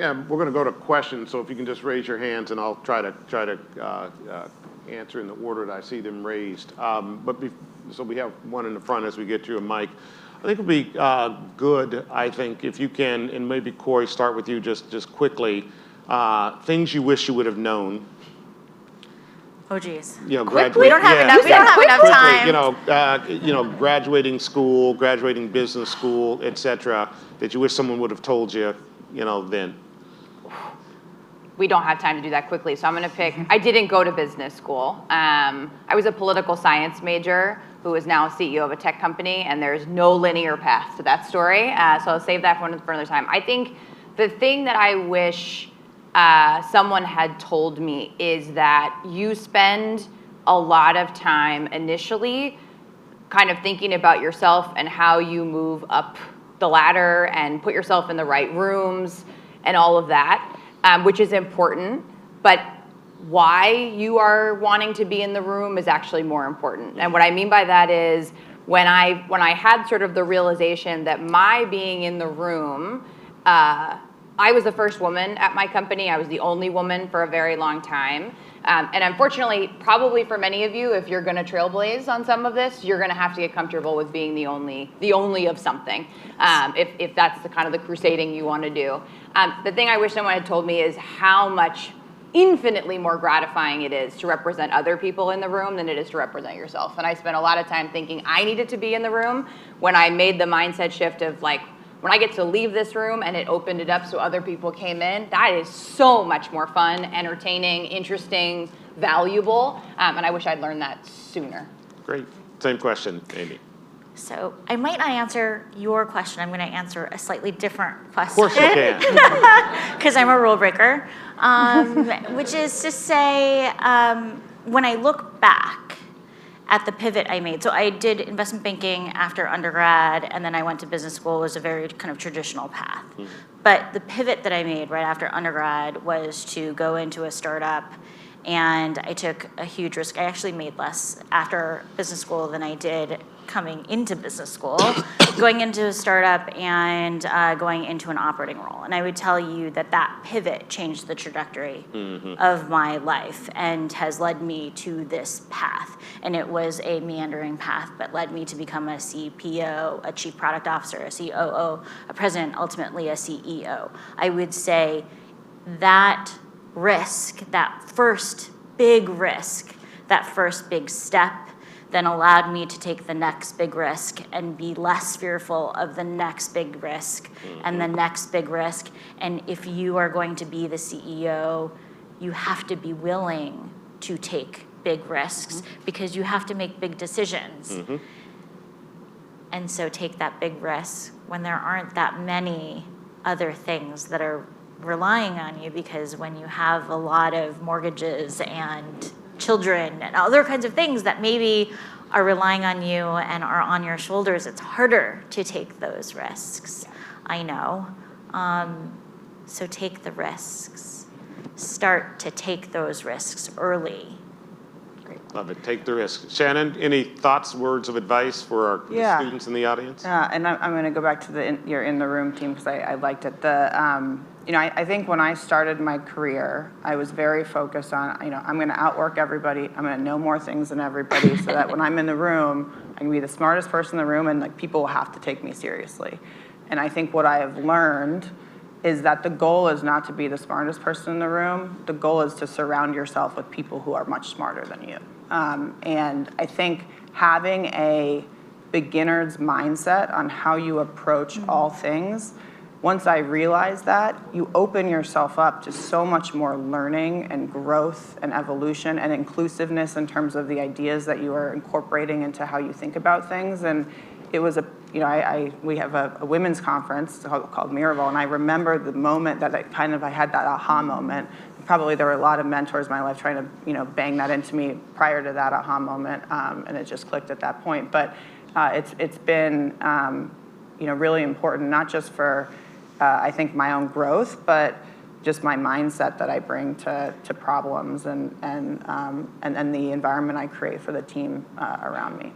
we're going to go to questions, so if you can just raise your hands, and I'll try to answer in the order that I see them raised. So we have one in the front as we get you a mic. I think it would be good, I think, if you can, and maybe Cory, start with you just quickly, things you wish you would have known. Oh, geez. We don't have enough time. Graduating school, graduating business school, et cetera, that you wish someone would have told you, then. We don't have time to do that quickly, so I'm going to pick. I didn't go to business school. I was a political science major who is now CEO of a tech company, and there's no linear path to that story. So I'll save that for another time. I think the thing that I wish someone had told me is that you spend a lot of time initially kind of thinking about yourself and how you move up the ladder and put yourself in the right rooms and all of that, which is important, but why you are wanting to be in the room is actually more important. And what I mean by that is when I had sort of the realization that my being in the room, I was the first woman at my company. I was the only woman for a very long time. And unfortunately, probably for many of you, if you're going to trailblaze on some of this, you're going to have to get comfortable with being the only of something, if that's the kind of the crusading you want to do. The thing I wish someone had told me is how much infinitely more gratifying it is to represent other people in the room than it is to represent yourself. And I spent a lot of time thinking I needed to be in the room when I made the mindset shift of like, when I get to leave this room and it opened it up so other people came in, that is so much more fun, entertaining, interesting, valuable, and I wish I'd learned that sooner. Great. Same question, Amy. So I might not answer your question. I'm going to answer a slightly different question. Of course you can. Because I'm a rule breaker, which is to say, when I look back at the pivot I made. So I did investment banking after undergrad, and then I went to business school. It was a very kind of traditional path. Mm-hmm. But the pivot that I made right after undergrad was to go into a startup, and I took a huge risk. I actually made less after business school than I did coming into business school, going into a startup and going into an operating role. And I would tell you that that pivot changed the trajectory of my life and has led me to this path. And it was a meandering path, but led me to become a CPO, a chief product officer, a COO, a president, ultimately a CEO. I would say that risk, that first big risk, that first big step, then allowed me to take the next big risk and be less fearful of the next big risk and the next big risk. And if you are going to be the CEO, you have to be willing to take big risks because you have to make big decisions. And so take that big risk when there aren't that many other things that are relying on you, because when you have a lot of mortgages and children and other kinds of things that maybe are relying on you and are on your shoulders, it's harder to take those risks. I know. So take the risks. Start to take those risks early. Great. Love it. Take the risk. Shannon, any thoughts, words of advice for our students in the audience? And I'm going to go back to your in the room team because I liked it. I think when I started my career, I was very focused on, I'm going to outwork everybody. I'm going to know more things than everybody so that when I'm in the room, I can be the smartest person in the room and people will have to take me seriously. And I think what I have learned is that the goal is not to be the smartest person in the room. The goal is to surround yourself with people who are much smarter than you. And I think having a beginner's mindset on how you approach all things, once I realized that, you open yourself up to so much more learning and growth and evolution and inclusiveness in terms of the ideas that you are incorporating into how you think about things. And it was we have a women's conference called Miraval, and I remember the moment that I had that aha moment. Probably there were a lot of mentors in my life trying to bang that into me prior to that aha moment, and it just clicked at that point. But it's been really important, not just for I think my own growth, but just my mindset that I bring to problems and the environment I create for the team around me.